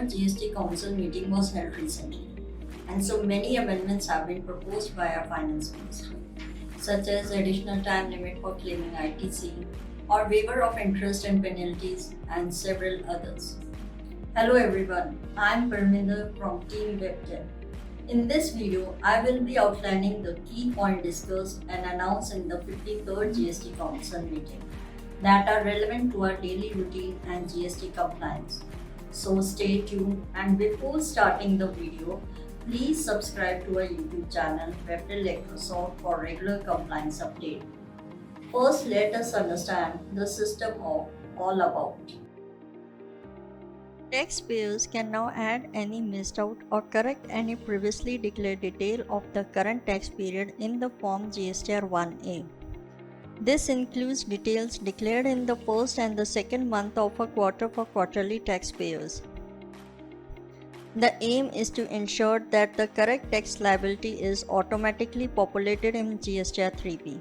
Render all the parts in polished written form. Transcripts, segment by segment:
53rd GST Council meeting was held recently, and so many amendments have been proposed by our Finance Minister, such as additional time limit for claiming ITC or waiver of interest and penalties, and several others. Hello everyone, I'm Parminder from Team WebTech. In this video, I will be outlining the key points discussed and announced in the 53rd GST Council meeting that are relevant to our daily routine and GST compliance. So stay tuned, and before starting the video, please subscribe to our YouTube channel WebTech Electrosoft for regular compliance update. First, let us understand the system of all about. Taxpayers can now add any missed out or correct any previously declared detail of the current tax period in the Form GSTR 1A. This includes details declared in the first and the second month of a quarter for quarterly taxpayers. The aim is to ensure that the correct tax liability is automatically populated in GSTR 3B.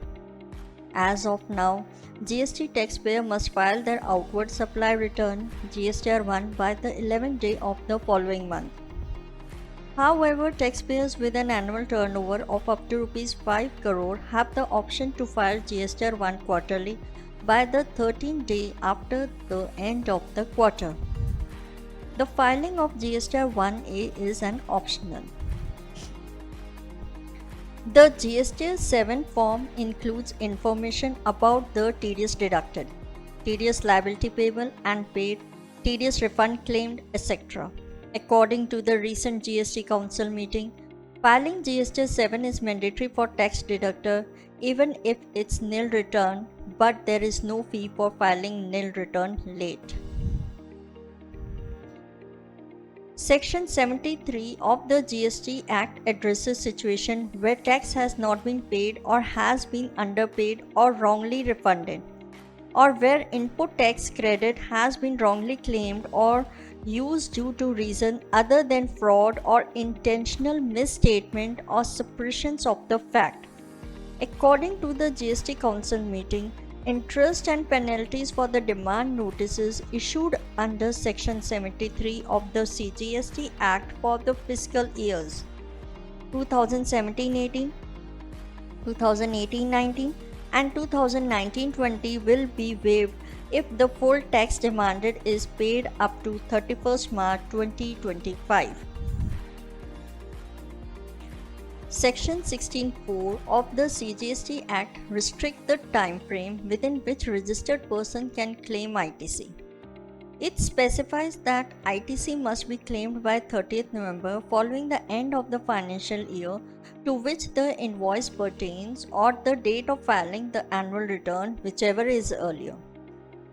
As of now, GST taxpayer must file their outward supply return GSTR 1 by the 11th day of the following month. However, taxpayers with an annual turnover of up to Rs 5 crore have the option to file GSTR 1 quarterly by the 13th day after the end of the quarter. The filing of GSTR 1A is an optional. The GSTR 7 form includes information about the TDS deducted, TDS liability payable and paid, TDS refund claimed, etc. According to the recent GST Council meeting, filing GSTR 7 is mandatory for tax deductor even if it's nil return, but there is no fee for filing nil return late. Section 73 of the GST Act addresses situation where tax has not been paid or has been underpaid or wrongly refunded, or where input tax credit has been wrongly claimed or used due to reason other than fraud or intentional misstatement or suppressions of the fact. According to the GST Council meeting, interest and penalties for the demand notices issued under Section 73 of the CGST Act for the fiscal years 2017-18, 2018-19 and 2019-20 will be waived if the full tax demanded is paid up to 31st March 2025. Section 16(4) of the CGST Act restricts the time frame within which registered person can claim ITC. It specifies that ITC must be claimed by 30th November following the end of the financial year to which the invoice pertains or the date of filing the annual return, whichever is earlier.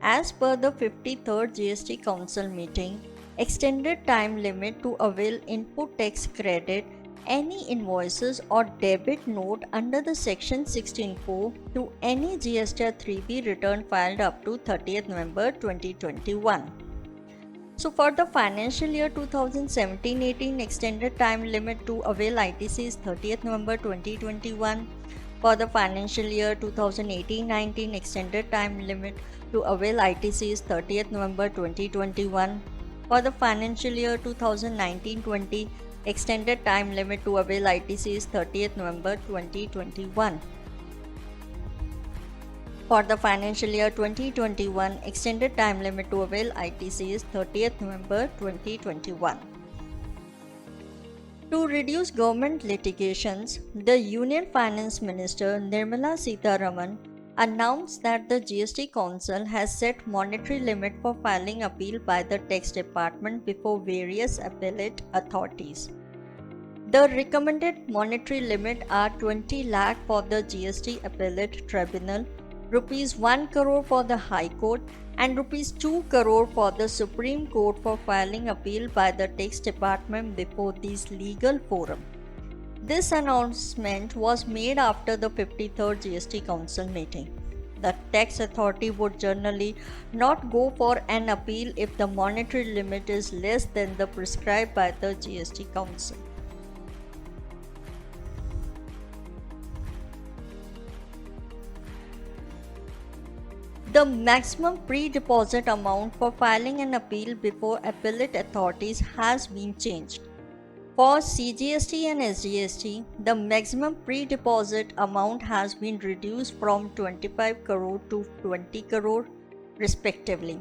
As per the 53rd GST Council meeting, extended time limit to avail input tax credit any invoices or debit note under the Section 16(4) to any GSTR 3B return filed up to 30th November 2021. So for the financial year 2017-18, extended time limit to avail ITC is 30th November 2021. For the financial year 2018-19, extended time limit to avail ITC is 30th November 2021. For the financial year 2019-20, extended time limit to avail ITC is 30th November 2021. For the financial year 2021, extended time limit to avail ITC is 30th November 2021. To reduce government litigations, the Union Finance Minister Nirmala Sitharaman announced that the GST Council has set monetary limit for filing appeal by the tax department before various appellate authorities. The recommended monetary limit are 20 lakh for the GST Appellate Tribunal, Rs 1 crore for the High Court, and Rs 2 crore for the Supreme Court for filing appeal by the tax department before this legal forum. This announcement was made after the 53rd GST Council meeting. The tax authority would generally not go for an appeal if the monetary limit is less than the prescribed by the GST Council. The maximum pre-deposit amount for filing an appeal before appellate authorities has been changed. For CGST and SGST, the maximum pre-deposit amount has been reduced from 25 crore to 20 crore respectively.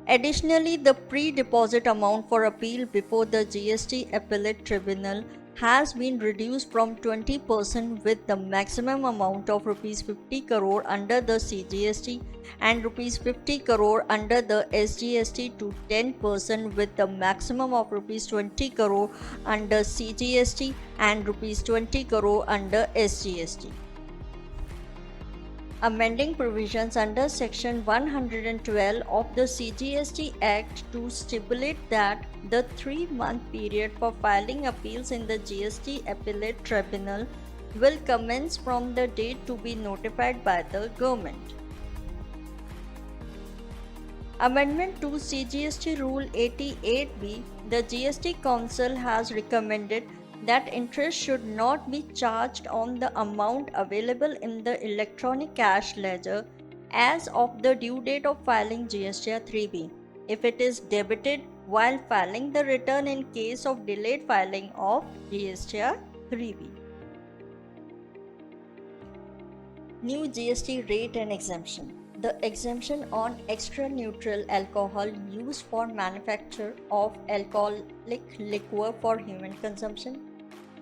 Additionally, the pre-deposit amount for appeal before the GST Appellate Tribunal has been reduced from 20% with the maximum amount of Rs 50 crore under the CGST and Rs 50 crore under the SGST to 10% with the maximum of Rs 20 crore under CGST and Rs 20 crore under SGST. Amending provisions under Section 112 of the CGST Act to stipulate that the 3-month period for filing appeals in the GST Appellate Tribunal will commence from the date to be notified by the government. Amendment to CGST Rule 88B, the GST Council has recommended that interest should not be charged on the amount available in the electronic cash ledger as of the due date of filing GSTR 3B if it is debited while filing the return in case of delayed filing of GSTR 3B. New GST rate and exemption. The exemption on extra neutral alcohol used for manufacture of alcoholic liquor for human consumption,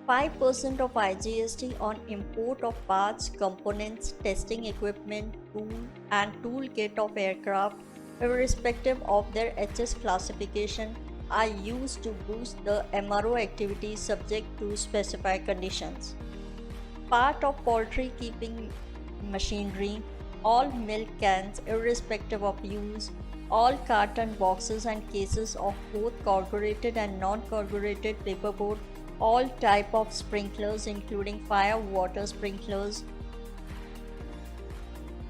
5% of IGST on import of parts, components, testing equipment, tool and toolkit of aircraft, irrespective of their HS classification, are used to boost the MRO activity subject to specified conditions. Part of poultry keeping machinery, all milk cans, irrespective of use, all carton boxes and cases of both corrugated and non-corrugated paperboard, all type of sprinklers including fire water sprinklers,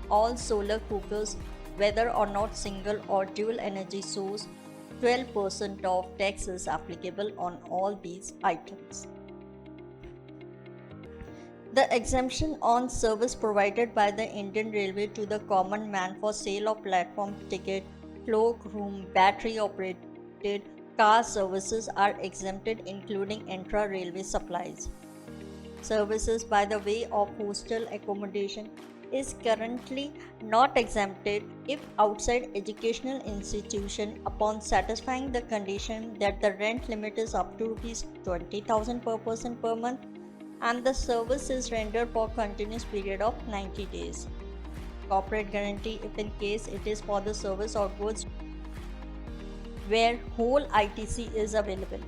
all solar cookers, whether or not single or dual energy source, 12% of tax is applicable on all these items. The exemption on service provided by the Indian Railway to the common man for sale of platform ticket, cloakroom, battery operated car services are exempted, including intra-railway supplies. Services by the way of hostel accommodation is currently not exempted if outside educational institution upon satisfying the condition that the rent limit is up to Rs 20,000 per person per month and the service is rendered for continuous period of 90 days. Corporate guarantee if in case it is for the service or goods where whole ITC is available.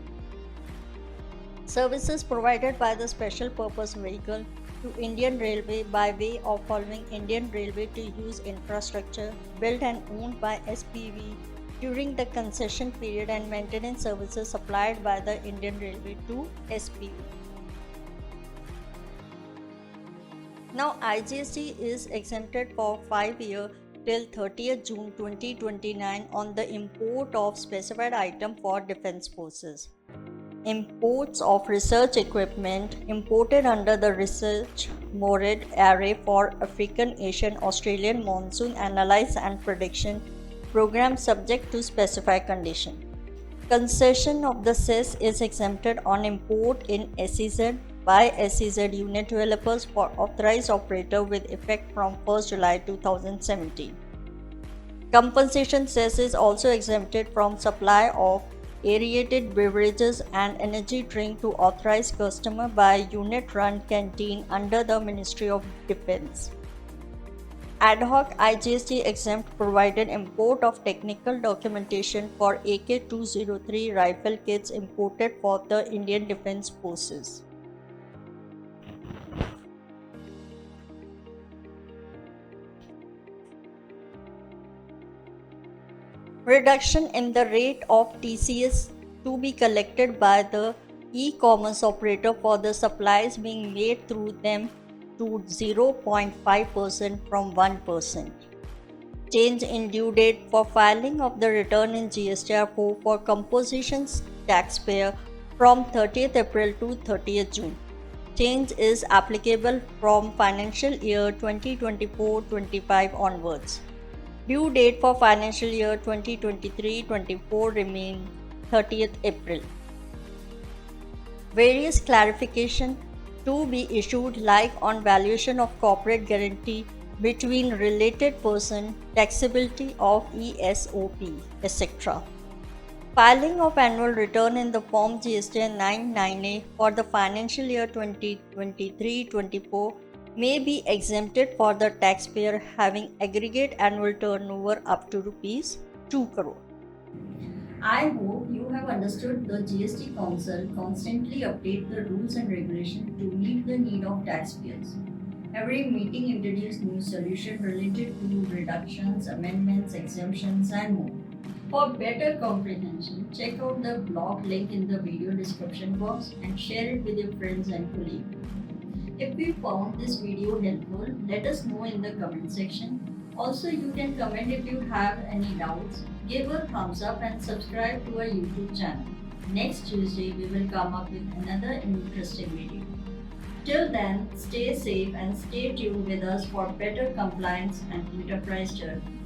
Services provided by the special purpose vehicle to Indian Railway by way of following Indian Railway to use infrastructure built and owned by SPV during the concession period and maintenance services supplied by the Indian Railway to SPV. Now IGST is exempted for 5 years till 30th June 2029 on the import of specified item for defense forces. Imports of research equipment imported under the Research Moratorium Array for African, Asian, Australian Monsoon Analysis and Prediction Program subject to specified condition. Concession of the cess is exempted on import in SEZ by SEZ unit developers for authorized operator with effect from 1st July 2017. Compensation cess is also exempted from supply of aerated beverages and energy drink to authorized customer by unit run canteen under the Ministry of Defense. Ad hoc IGST exempt provided import of technical documentation for AK-203 rifle kits imported for the Indian Defence Forces. Reduction in the rate of TCS to be collected by the e-commerce operator for the supplies being made through them to 0.5% from 1%. Change in due date for filing of the return in GSTR4 for composition taxpayer from 30th April to 30th June. Change is applicable from financial year 2024-25 onwards. Due date for financial year 2023-24 remain 30th April. Various clarification to be issued like on valuation of corporate guarantee between related person, taxability of ESOP, etc. Filing of annual return in the Form GST 99A for the financial year 2023-24 may be exempted for the taxpayer having aggregate annual turnover up to Rs 2 crore. I hope you have understood the GST Council constantly update the rules and regulations to meet the need of taxpayers. Every meeting introduces new solutions related to reductions, amendments, exemptions, and more. For better comprehension, check out the blog link in the video description box and share it with your friends and colleagues. If you found this video helpful, let us know in the comment section. Also, you can comment if you have any doubts, give a thumbs up and subscribe to our YouTube channel. Next Tuesday, we will come up with another interesting video. Till then, stay safe and stay tuned with us for better compliance and enterprise journey.